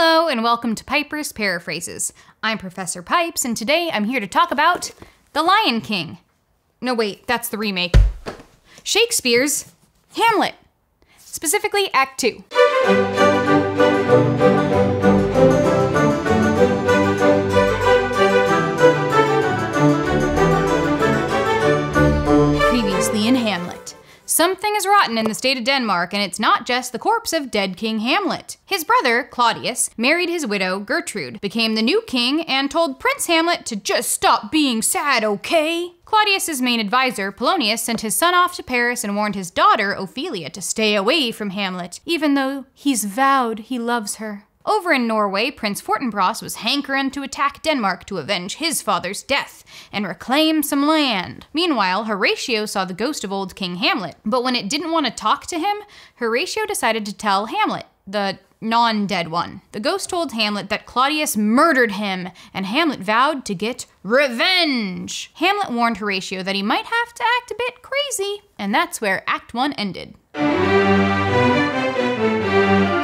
Hello and welcome to Piper's Paraphrases. I'm Professor Pipes and today I'm here to talk about The Lion King. No wait, that's the remake. Shakespeare's Hamlet, specifically Act 2. Previously in Hamlet. Something is rotten in the state of Denmark, and it's not just the corpse of dead King Hamlet. His brother, Claudius, married his widow, Gertrude, became the new king, and told Prince Hamlet to just stop being sad, okay? Claudius's main advisor, Polonius, sent his son off to Paris and warned his daughter, Ophelia, to stay away from Hamlet, even though he's vowed he loves her. Over in Norway, Prince Fortinbras was hankering to attack Denmark to avenge his father's death and reclaim some land. Meanwhile, Horatio saw the ghost of old King Hamlet, but when it didn't want to talk to him, Horatio decided to tell Hamlet, the non-dead one. The ghost told Hamlet that Claudius murdered him, and Hamlet vowed to get revenge. Hamlet warned Horatio that he might have to act a bit crazy, and that's where Act 1 ended.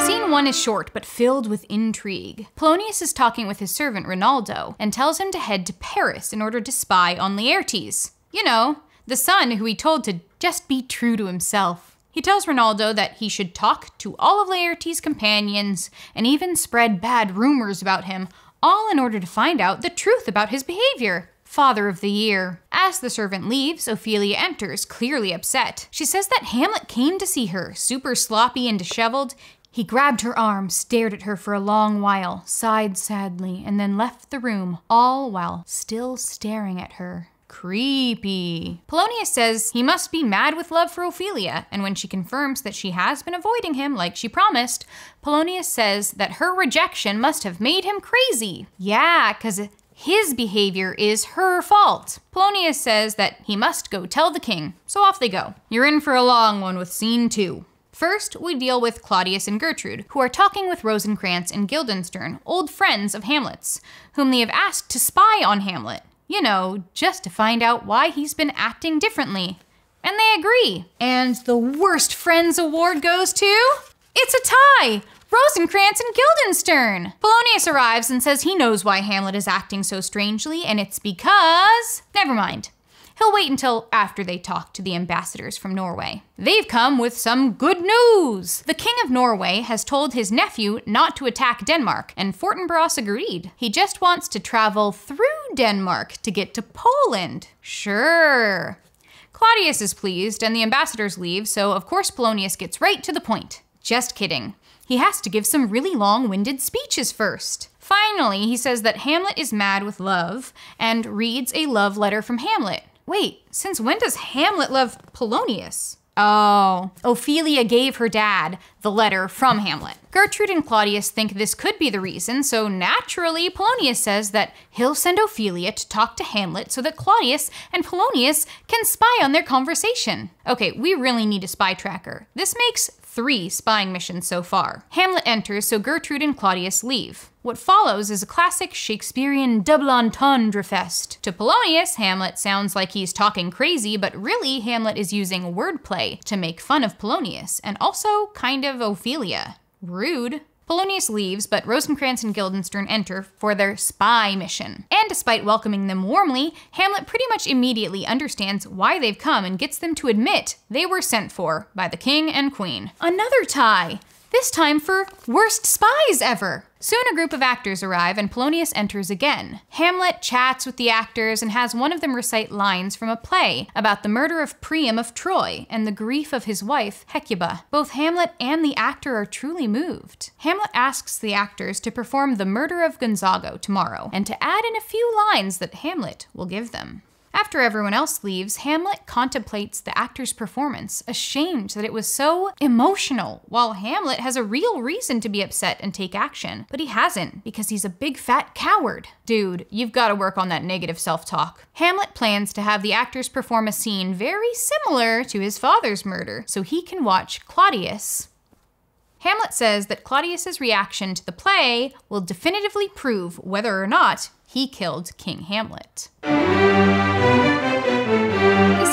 Scene 1 is short, but filled with intrigue. Polonius is talking with his servant Reynaldo, and tells him to head to Paris in order to spy on Laertes. You know, the son who he told to just be true to himself. He tells Reynaldo that he should talk to all of Laertes' companions, and even spread bad rumors about him, all in order to find out the truth about his behavior. Father of the Year. As the servant leaves, Ophelia enters, clearly upset. She says that Hamlet came to see her, super sloppy and disheveled. He grabbed her arm, stared at her for a long while, sighed sadly, and then left the room, all while still staring at her. Creepy. Polonius says he must be mad with love for Ophelia, and when she confirms that she has been avoiding him like she promised, Polonius says that her rejection must have made him crazy. Yeah, 'cause his behavior is her fault. Polonius says that he must go tell the king, so off they go. You're in for a long one with scene 2. First, we deal with Claudius and Gertrude, who are talking with Rosencrantz and Guildenstern, old friends of Hamlet's, whom they have asked to spy on Hamlet. You know, just to find out why he's been acting differently. And they agree. And the worst friends award goes to... It's a tie! Rosencrantz and Guildenstern! Polonius arrives and says he knows why Hamlet is acting so strangely, and it's because... Never mind. He'll wait until after they talk to the ambassadors from Norway. They've come with some good news! The King of Norway has told his nephew not to attack Denmark, and Fortinbras agreed. He just wants to travel through Denmark to get to Poland. Sure. Claudius is pleased, and the ambassadors leave, so of course Polonius gets right to the point. Just kidding. He has to give some really long-winded speeches first. Finally, he says that Hamlet is mad with love, and reads a love letter from Hamlet. Wait, since when does Hamlet love Polonius? Oh, Ophelia gave her dad the letter from Hamlet. Gertrude and Claudius think this could be the reason, so naturally Polonius says that he'll send Ophelia to talk to Hamlet so that Claudius and Polonius can spy on their conversation. Okay, we really need a spy tracker. This makes 3 spying missions so far. Hamlet enters, so Gertrude and Claudius leave. What follows is a classic Shakespearean double entendre fest. To Polonius, Hamlet sounds like he's talking crazy, but really Hamlet is using wordplay to make fun of Polonius, and also kind of Ophelia. Rude. Polonius leaves, but Rosencrantz and Guildenstern enter for their spy mission. And despite welcoming them warmly, Hamlet pretty much immediately understands why they've come and gets them to admit they were sent for by the king and queen. Another tie! This time for worst spies ever! Soon a group of actors arrive and Polonius enters again. Hamlet chats with the actors and has one of them recite lines from a play about the murder of Priam of Troy and the grief of his wife, Hecuba. Both Hamlet and the actor are truly moved. Hamlet asks the actors to perform the murder of Gonzago tomorrow and to add in a few lines that Hamlet will give them. After everyone else leaves, Hamlet contemplates the actor's performance, ashamed that it was so emotional, while Hamlet has a real reason to be upset and take action. But he hasn't, because he's a big fat coward. Dude, you've got to work on that negative self-talk. Hamlet plans to have the actors perform a scene very similar to his father's murder, so he can watch Claudius. Hamlet says that Claudius's reaction to the play will definitively prove whether or not he killed King Hamlet. This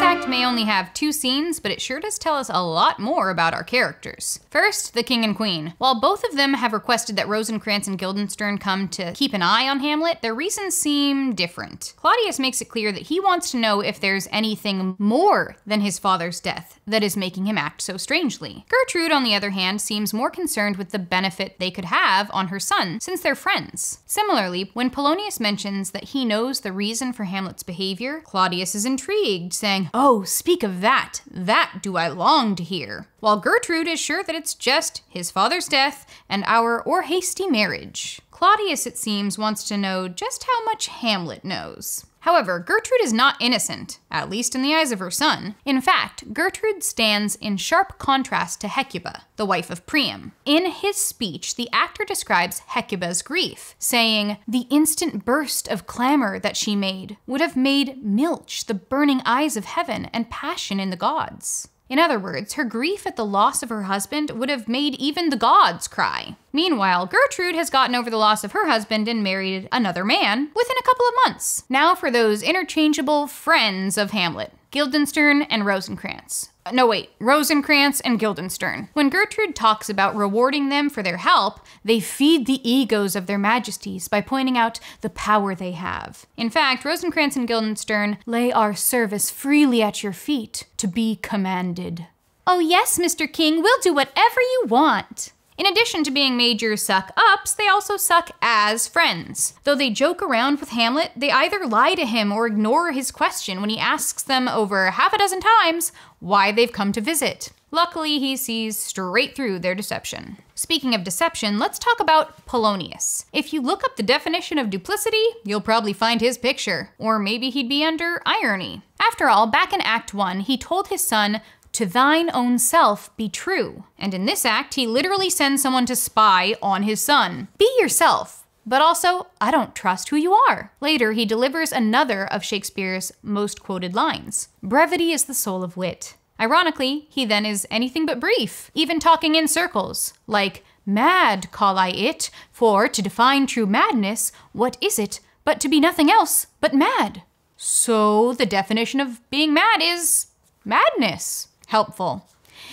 act act may only have 2 scenes, but it sure does tell us a lot more about our characters. First, the king and queen. While both of them have requested that Rosencrantz and Guildenstern come to keep an eye on Hamlet, their reasons seem different. Claudius makes it clear that he wants to know if there's anything more than his father's death that is making him act so strangely. Gertrude, on the other hand, seems more concerned with the benefit they could have on her son, since they're friends. Similarly, when Polonius mentions that he knows the reason for Hamlet's behavior, Claudius is intrigued, saying, "Oh, speak of that do I long to hear," while Gertrude is sure that it's just his father's death and our hasty marriage. Claudius, it seems, wants to know just how much Hamlet knows. However, Gertrude is not innocent, at least in the eyes of her son. In fact, Gertrude stands in sharp contrast to Hecuba, the wife of Priam. In his speech, the actor describes Hecuba's grief, saying, "The instant burst of clamor that she made would have made milch the burning eyes of heaven and passion in the gods." In other words, her grief at the loss of her husband would have made even the gods cry. Meanwhile, Gertrude has gotten over the loss of her husband and married another man within a couple of months. Now for those interchangeable friends of Hamlet, Guildenstern and Rosencrantz. Rosencrantz and Guildenstern. When Gertrude talks about rewarding them for their help, they feed the egos of their majesties by pointing out the power they have. In fact, Rosencrantz and Guildenstern lay our service freely at your feet to be commanded. "Oh yes, Mr. King, we'll do whatever you want." In addition to being major suck-ups, they also suck as friends. Though they joke around with Hamlet, they either lie to him or ignore his question when he asks them over half a dozen times why they've come to visit. Luckily, he sees straight through their deception. Speaking of deception, let's talk about Polonius. If you look up the definition of duplicity, you'll probably find his picture. Or maybe he'd be under irony. After all, back in Act 1, he told his son, "To thine own self be true." And in this act, he literally sends someone to spy on his son. Be yourself, but also, I don't trust who you are. Later, he delivers another of Shakespeare's most quoted lines. "Brevity is the soul of wit." Ironically, he then is anything but brief, even talking in circles, like, "Mad call I it, for to define true madness, what is it but to be nothing else but mad?" So the definition of being mad is madness. Helpful.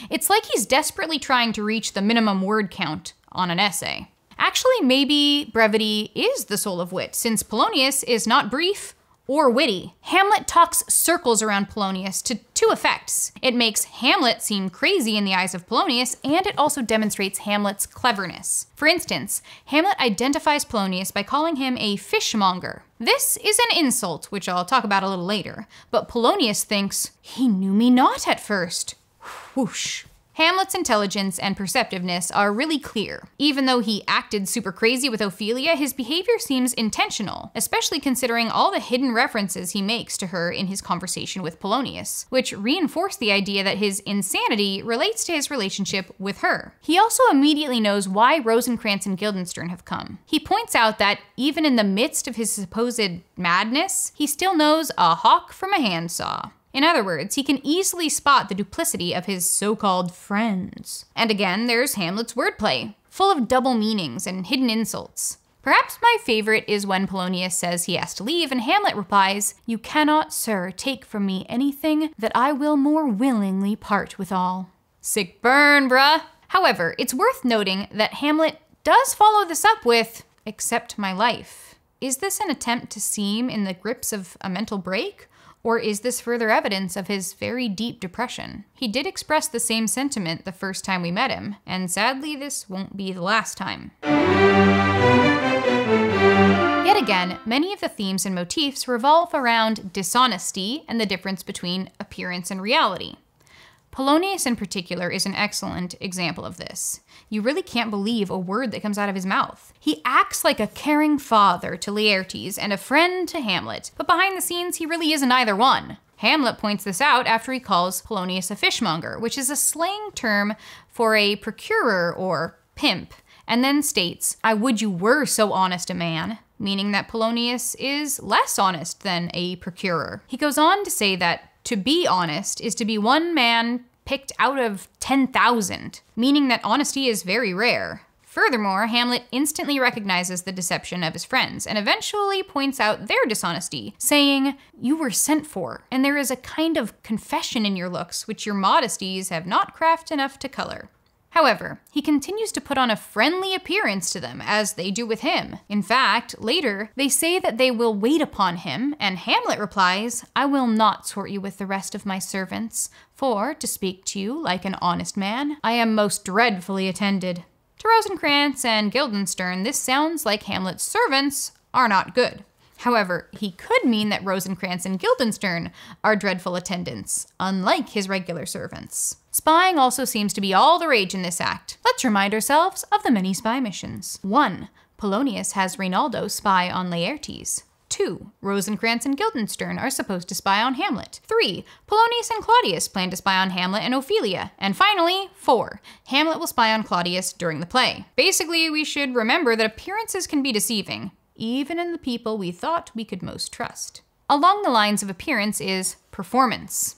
It's like he's desperately trying to reach the minimum word count on an essay. Actually, maybe brevity is the soul of wit, since Polonius is not brief or witty. Hamlet talks circles around Polonius to 2 effects. It makes Hamlet seem crazy in the eyes of Polonius, and it also demonstrates Hamlet's cleverness. For instance, Hamlet identifies Polonius by calling him a fishmonger. This is an insult, which I'll talk about a little later, but Polonius thinks, "He knew me not at first." Whoosh. Hamlet's intelligence and perceptiveness are really clear. Even though he acted super crazy with Ophelia, his behavior seems intentional, especially considering all the hidden references he makes to her in his conversation with Polonius, which reinforce the idea that his insanity relates to his relationship with her. He also immediately knows why Rosencrantz and Guildenstern have come. He points out that even in the midst of his supposed madness, he still knows a hawk from a handsaw. In other words, he can easily spot the duplicity of his so-called friends. And again, there's Hamlet's wordplay, full of double meanings and hidden insults. Perhaps my favorite is when Polonius says he has to leave and Hamlet replies, "You cannot, sir, take from me anything that I will more willingly part withal." Sick burn, bruh. However, it's worth noting that Hamlet does follow this up with, "Accept my life." Is this an attempt to seem in the grips of a mental break? Or is this further evidence of his very deep depression? He did express the same sentiment the first time we met him, and sadly this won't be the last time. Yet again, many of the themes and motifs revolve around dishonesty and the difference between appearance and reality. Polonius in particular is an excellent example of this. You really can't believe a word that comes out of his mouth. He acts like a caring father to Laertes and a friend to Hamlet, but behind the scenes he really isn't either one. Hamlet points this out after he calls Polonius a fishmonger, which is a slang term for a procurer or pimp, and then states, "I would you were so honest a man," meaning that Polonius is less honest than a procurer. He goes on to say that to be honest is to be one man picked out of 10,000, meaning that honesty is very rare. Furthermore, Hamlet instantly recognizes the deception of his friends and eventually points out their dishonesty, saying, "You were sent for, and there is a kind of confession in your looks which your modesties have not craft enough to color." However, he continues to put on a friendly appearance to them, as they do with him. In fact, later, they say that they will wait upon him, and Hamlet replies, "I will not sort you with the rest of my servants, for, to speak to you like an honest man, I am most dreadfully attended." To Rosencrantz and Guildenstern, this sounds like Hamlet's servants are not good. However, he could mean that Rosencrantz and Guildenstern are dreadful attendants, unlike his regular servants. Spying also seems to be all the rage in this act. Let's remind ourselves of the many spy missions. 1. Polonius has Reynaldo spy on Laertes. 2. Rosencrantz and Guildenstern are supposed to spy on Hamlet. 3. Polonius and Claudius plan to spy on Hamlet and Ophelia. And finally, 4. Hamlet will spy on Claudius during the play. Basically, we should remember that appearances can be deceiving, even in the people we thought we could most trust. Along the lines of appearance is performance.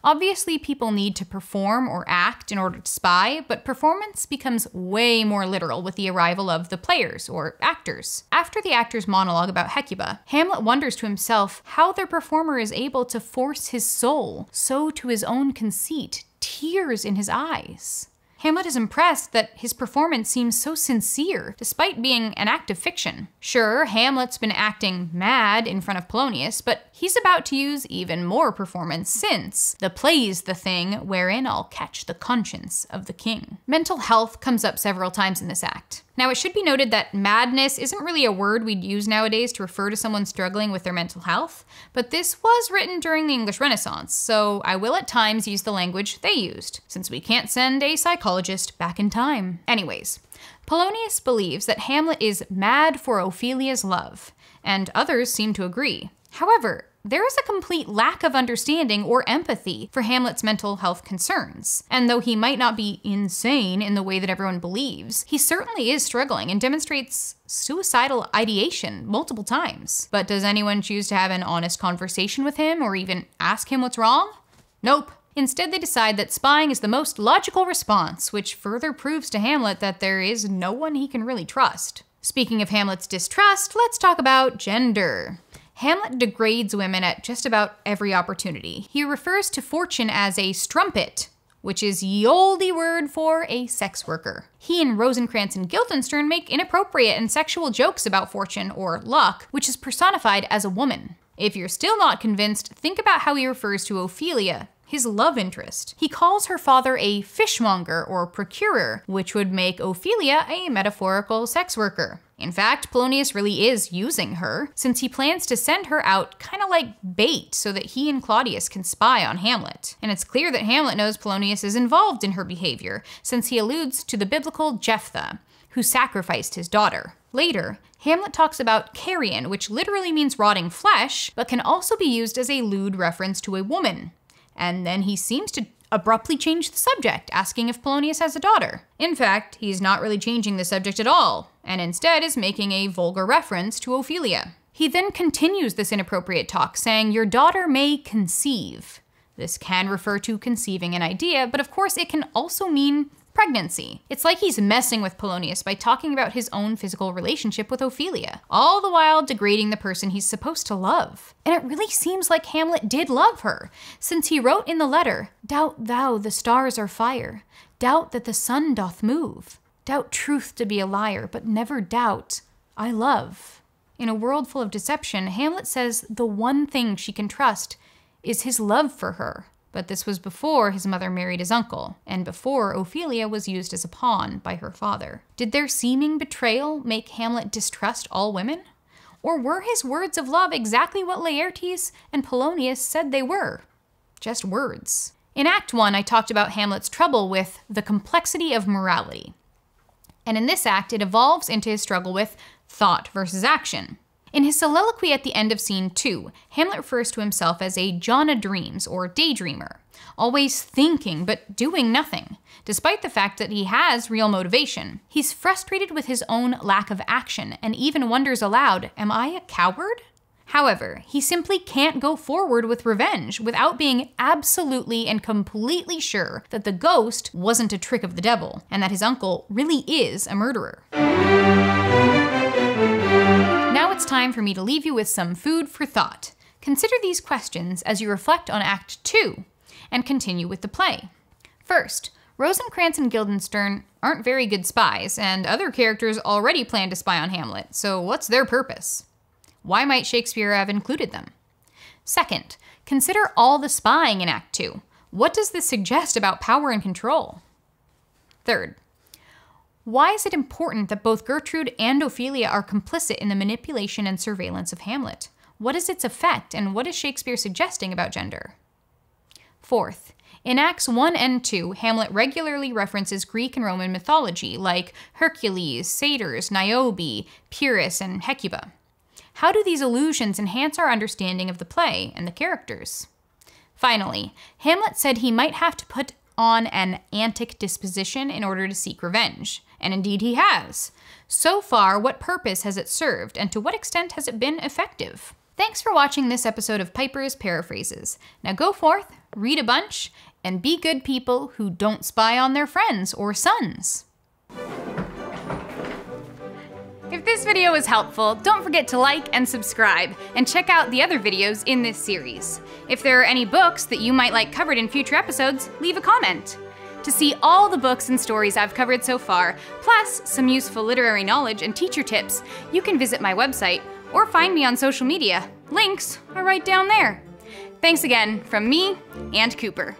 Obviously, people need to perform or act in order to spy, but performance becomes way more literal with the arrival of the players, or actors. After the actor's monologue about Hecuba, Hamlet wonders to himself how their performer is able to force his soul so to his own conceit, tears in his eyes. Hamlet is impressed that his performance seems so sincere, despite being an act of fiction. Sure, Hamlet's been acting mad in front of Polonius, but he's about to use even more performance since the play's the thing wherein I'll catch the conscience of the king. Mental health comes up several times in this act. Now, it should be noted that madness isn't really a word we'd use nowadays to refer to someone struggling with their mental health, but this was written during the English Renaissance, so I will at times use the language they used, since we can't send a psychologist back in time. Anyways, Polonius believes that Hamlet is mad for Ophelia's love, and others seem to agree. However, there is a complete lack of understanding or empathy for Hamlet's mental health concerns. And though he might not be insane in the way that everyone believes, he certainly is struggling and demonstrates suicidal ideation multiple times. But does anyone choose to have an honest conversation with him or even ask him what's wrong? Nope. Instead, they decide that spying is the most logical response, which further proves to Hamlet that there is no one he can really trust. Speaking of Hamlet's distrust, let's talk about gender. Hamlet degrades women at just about every opportunity. He refers to Fortune as a strumpet, which is ye olde word for a sex worker. He and Rosencrantz and Guildenstern make inappropriate and sexual jokes about Fortune, or luck, which is personified as a woman. If you're still not convinced, think about how he refers to Ophelia, his love interest. He calls her father a fishmonger or procurer, which would make Ophelia a metaphorical sex worker. In fact, Polonius really is using her, since he plans to send her out kind of like bait so that he and Claudius can spy on Hamlet. And it's clear that Hamlet knows Polonius is involved in her behavior, since he alludes to the biblical Jephthah, who sacrificed his daughter. Later, Hamlet talks about carrion, which literally means rotting flesh, but can also be used as a lewd reference to a woman. And then he seems to abruptly change the subject, asking if Polonius has a daughter. In fact, he's not really changing the subject at all, and instead is making a vulgar reference to Ophelia. He then continues this inappropriate talk, saying, "Your daughter may conceive." This can refer to conceiving an idea, but of course it can also mean pregnancy. It's like he's messing with Polonius by talking about his own physical relationship with Ophelia, all the while degrading the person he's supposed to love. And it really seems like Hamlet did love her, since he wrote in the letter, "Doubt thou the stars are fire, doubt that the sun doth move, doubt truth to be a liar, but never doubt I love." In a world full of deception, Hamlet says the one thing she can trust is his love for her. But this was before his mother married his uncle, and before Ophelia was used as a pawn by her father. Did their seeming betrayal make Hamlet distrust all women? Or were his words of love exactly what Laertes and Polonius said they were? Just words. In Act 1, I talked about Hamlet's trouble with the complexity of morality. And in this act, it evolves into his struggle with thought versus action. In his soliloquy at the end of Scene 2, Hamlet refers to himself as a John o' Dreams, or daydreamer, always thinking but doing nothing, despite the fact that he has real motivation. He's frustrated with his own lack of action and even wonders aloud, am I a coward? However, he simply can't go forward with revenge without being absolutely and completely sure that the ghost wasn't a trick of the devil, and that his uncle really is a murderer. Now it's time for me to leave you with some food for thought. Consider these questions as you reflect on Act 2, and continue with the play. First, Rosencrantz and Guildenstern aren't very good spies, and other characters already plan to spy on Hamlet, so what's their purpose? Why might Shakespeare have included them? Second, consider all the spying in Act 2. What does this suggest about power and control? Third, why is it important that both Gertrude and Ophelia are complicit in the manipulation and surveillance of Hamlet? What is its effect, and what is Shakespeare suggesting about gender? Fourth, in Acts 1 and 2, Hamlet regularly references Greek and Roman mythology like Hercules, satyrs, Niobe, Pyrrhus, and Hecuba. How do these allusions enhance our understanding of the play and the characters? Finally, Hamlet said he might have to put on an antic disposition in order to seek revenge, and indeed he has. So far, what purpose has it served, and to what extent has it been effective? Thanks for watching this episode of Piper's Paraphrases. Now go forth, read a bunch, and be good people who don't spy on their friends or sons. If this video was helpful, don't forget to like and subscribe, and check out the other videos in this series. If there are any books that you might like covered in future episodes, leave a comment. To see all the books and stories I've covered so far, plus some useful literary knowledge and teacher tips, you can visit my website or find me on social media. Links are right down there. Thanks again from me and Cooper.